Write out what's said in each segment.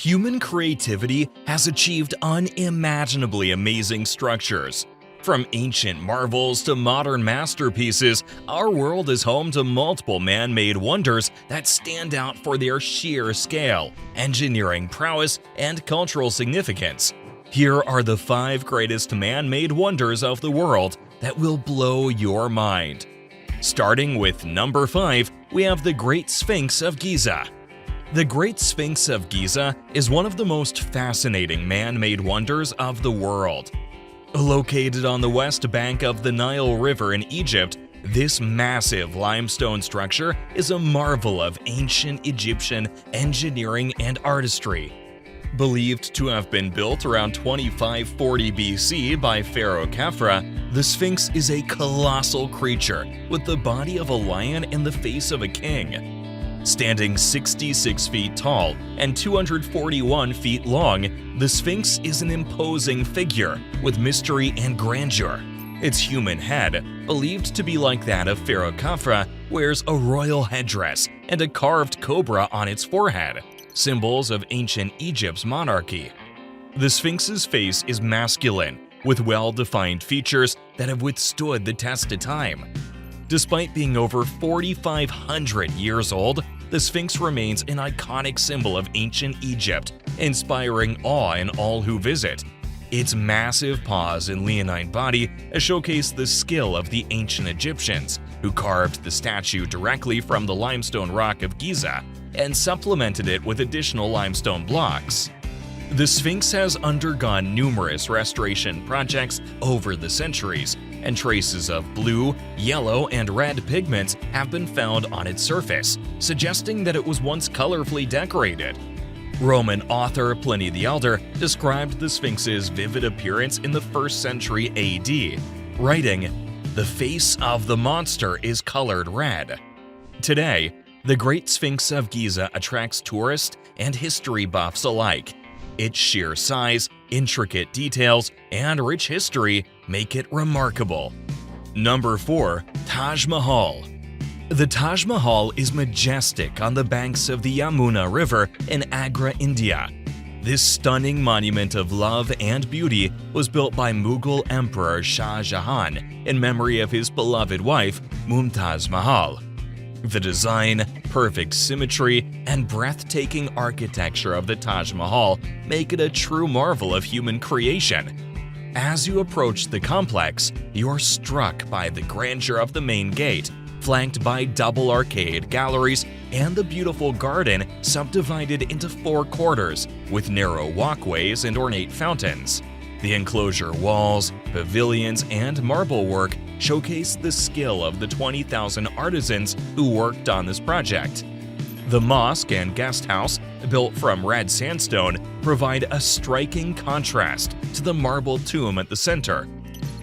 Human creativity has achieved unimaginably amazing structures. From ancient marvels to modern masterpieces, our world is home to multiple man-made wonders that stand out for their sheer scale, engineering prowess, and cultural significance. Here are the 5 greatest man-made wonders of the world that will blow your mind. Starting with number 5, we have the Great Sphinx of Giza. The Great Sphinx of Giza is one of the most fascinating man-made wonders of the world. Located on the west bank of the Nile River in Egypt, this massive limestone structure is a marvel of ancient Egyptian engineering and artistry. Believed to have been built around 2540 BC by Pharaoh Khafra, the Sphinx is a colossal creature with the body of a lion and the face of a king. Standing 66 feet tall and 241 feet long, the Sphinx is an imposing figure with mystery and grandeur. Its human head, believed to be like that of Pharaoh Khafra, wears a royal headdress and a carved cobra on its forehead, symbols of ancient Egypt's monarchy. The Sphinx's face is masculine, with well-defined features that have withstood the test of time. Despite being over 4,500 years old, the Sphinx remains an iconic symbol of ancient Egypt, inspiring awe in all who visit. Its massive paws and leonine body showcase the skill of the ancient Egyptians, who carved the statue directly from the limestone rock of Giza and supplemented it with additional limestone blocks. The Sphinx has undergone numerous restoration projects over the centuries, and traces of blue, yellow, and red pigments have been found on its surface, suggesting that it was once colorfully decorated. Roman author Pliny the Elder described the Sphinx's vivid appearance in the 1st century AD, writing, "The face of the monster is colored red." Today, the Great Sphinx of Giza attracts tourists and history buffs alike. Its sheer size, intricate details, and rich history make it remarkable. Number 4. Taj Mahal. The Taj Mahal is majestic on the banks of the Yamuna River in Agra, India. This stunning monument of love and beauty was built by Mughal Emperor Shah Jahan in memory of his beloved wife, Mumtaz Mahal. The design, perfect symmetry, and breathtaking architecture of the Taj Mahal make it a true marvel of human creation. As you approach the complex, you're struck by the grandeur of the main gate, flanked by double arcade galleries and the beautiful garden subdivided into 4 quarters with narrow walkways and ornate fountains. The enclosure walls, pavilions, and marble work showcase the skill of the 20,000 artisans who worked on this project. The mosque and guest house, built from red sandstone, provide a striking contrast to the marble tomb at the center.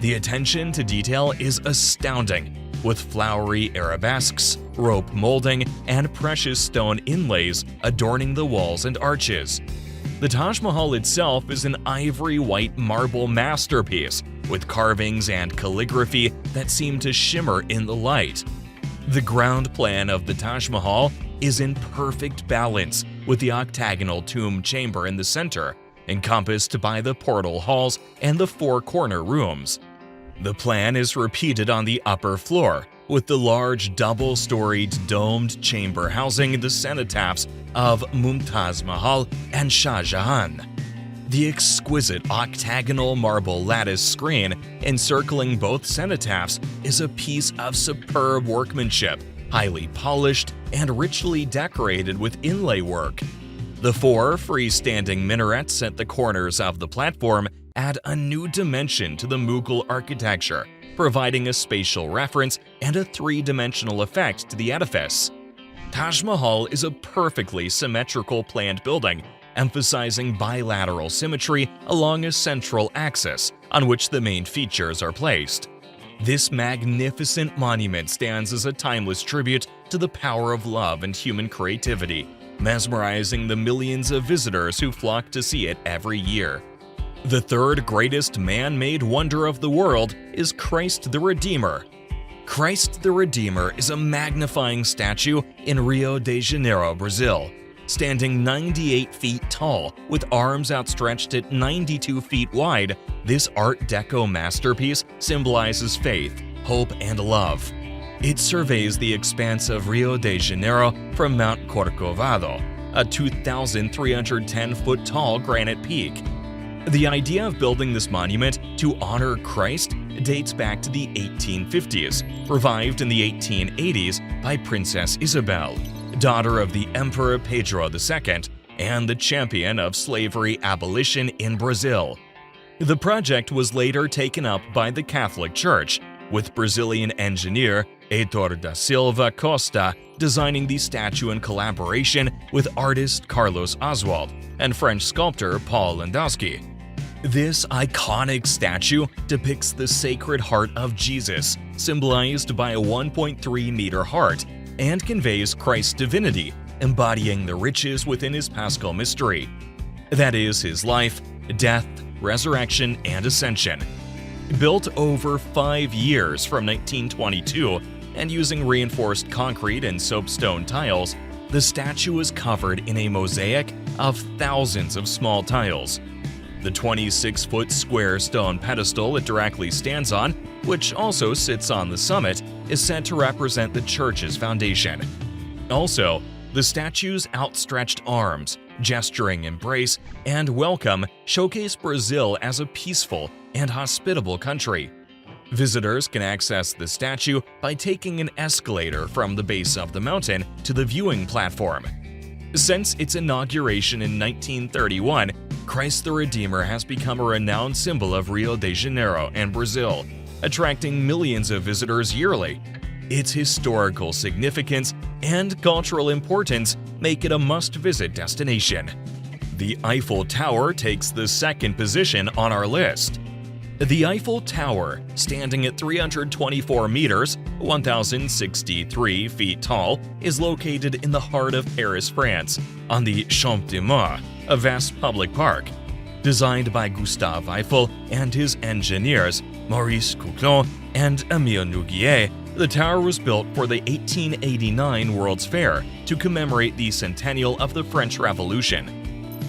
The attention to detail is astounding, with flowery arabesques, rope molding, and precious stone inlays adorning the walls and arches. The Taj Mahal itself is an ivory white marble masterpiece with carvings and calligraphy that seem to shimmer in the light. The ground plan of the Taj Mahal is in perfect balance, with the octagonal tomb chamber in the center, encompassed by the portal halls and the 4 corner rooms. The plan is repeated on the upper floor, with the large double-storied domed chamber housing the cenotaphs of Mumtaz Mahal and Shah Jahan. The exquisite octagonal marble lattice screen encircling both cenotaphs is a piece of superb workmanship, highly polished and richly decorated with inlay work. The 4 freestanding minarets at the corners of the platform add a new dimension to the Mughal architecture, providing a spatial reference and a 3-dimensional effect to the edifice. Taj Mahal is a perfectly symmetrical planned building, emphasizing bilateral symmetry along a central axis on which the main features are placed. This magnificent monument stands as a timeless tribute to the power of love and human creativity, mesmerizing the millions of visitors who flock to see it every year. The 3rd greatest man-made wonder of the world is Christ the Redeemer. Christ the Redeemer is a magnifying statue in Rio de Janeiro, Brazil. Standing 98 feet tall, with arms outstretched at 92 feet wide, this Art Deco masterpiece symbolizes faith, hope, and love. It surveys the expanse of Rio de Janeiro from Mount Corcovado, a 2,310-foot tall granite peak. The idea of building this monument to honor Christ dates back to the 1850s, revived in the 1880s by Princess Isabel, daughter of the Emperor Pedro II and the champion of slavery abolition in Brazil. The project was later taken up by the Catholic Church, with Brazilian engineer Heitor da Silva Costa designing the statue in collaboration with artist Carlos Oswald and French sculptor Paul Landowski. This iconic statue depicts the Sacred Heart of Jesus, symbolized by a 1.3-meter heart, and conveys Christ's divinity, embodying the riches within his Paschal mystery. That is, his life, death, resurrection, and ascension. Built over 5 years from 1922 and using reinforced concrete and soapstone tiles, the statue is covered in a mosaic of thousands of small tiles. The 26-foot square stone pedestal it directly stands on, which also sits on the summit, is said to represent the church's foundation. Also, the statue's outstretched arms, gesturing embrace, and welcome showcase Brazil as a peaceful and hospitable country. Visitors can access the statue by taking an escalator from the base of the mountain to the viewing platform. Since its inauguration in 1931, Christ the Redeemer has become a renowned symbol of Rio de Janeiro and Brazil, attracting millions of visitors yearly. Its historical significance and cultural importance make it a must-visit destination. The Eiffel Tower takes the second position on our list. The Eiffel Tower, standing at 324 meters, 1,063 feet tall, is located in the heart of Paris, France, on the Champ de Mars, a vast public park. Designed by Gustave Eiffel and his engineers, Maurice Couclon and Émile Nouguier, the tower was built for the 1889 World's Fair to commemorate the centennial of the French Revolution.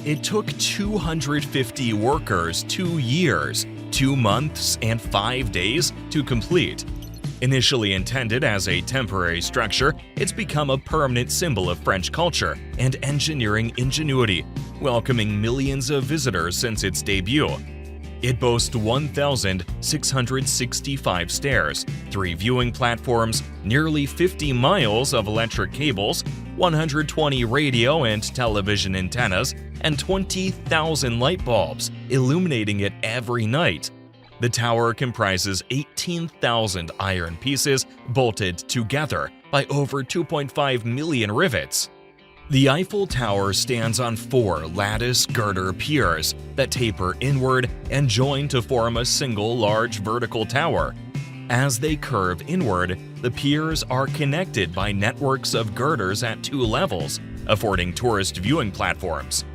It took 250 workers 2 years, 2 months, and 5 days to complete. Initially intended as a temporary structure, it's become a permanent symbol of French culture and engineering ingenuity, welcoming millions of visitors since its debut. It boasts 1,665 stairs, 3 viewing platforms, nearly 50 miles of electric cables, 120 radio and television antennas, and 20,000 light bulbs, illuminating it every night. The tower comprises 18,000 iron pieces bolted together by over 2.5 million rivets. The Eiffel Tower stands on 4 lattice girder piers that taper inward and join to form a single large vertical tower. As they curve inward, the piers are connected by networks of girders at 2 levels, affording tourist viewing platforms.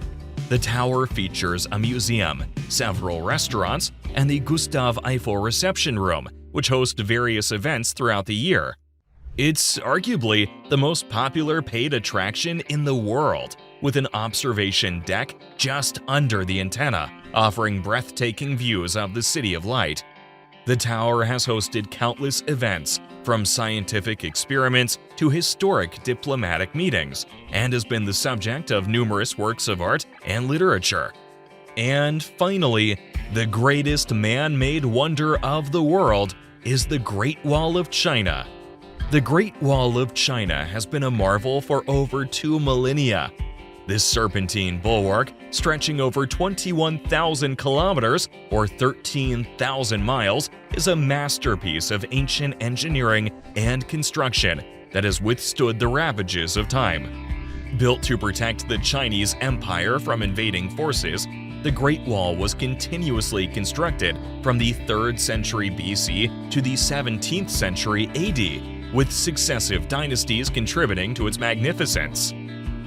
The tower features a museum, several restaurants, and the Gustave Eiffel Reception Room, which host various events throughout the year. It's arguably the most popular paid attraction in the world, with an observation deck just under the antenna, offering breathtaking views of the City of Light. The tower has hosted countless events, from scientific experiments to historic diplomatic meetings, and has been the subject of numerous works of art and literature. And finally, the greatest man-made wonder of the world is the Great Wall of China. The Great Wall of China has been a marvel for over 2 millennia. This serpentine bulwark, stretching over 21,000 kilometers or 13,000 miles, is a masterpiece of ancient engineering and construction that has withstood the ravages of time. Built to protect the Chinese Empire from invading forces, the Great Wall was continuously constructed from the 3rd century BC to the 17th century AD, with successive dynasties contributing to its magnificence.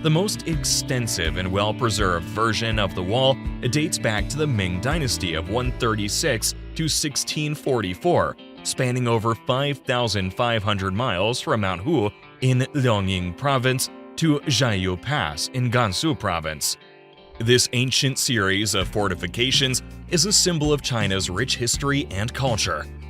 The most extensive and well-preserved version of the wall dates back to the Ming Dynasty of 136 to 1644, spanning over 5,500 miles from Mount Hu in Liaoning Province to Jiayu Pass in Gansu Province. This ancient series of fortifications is a symbol of China's rich history and culture,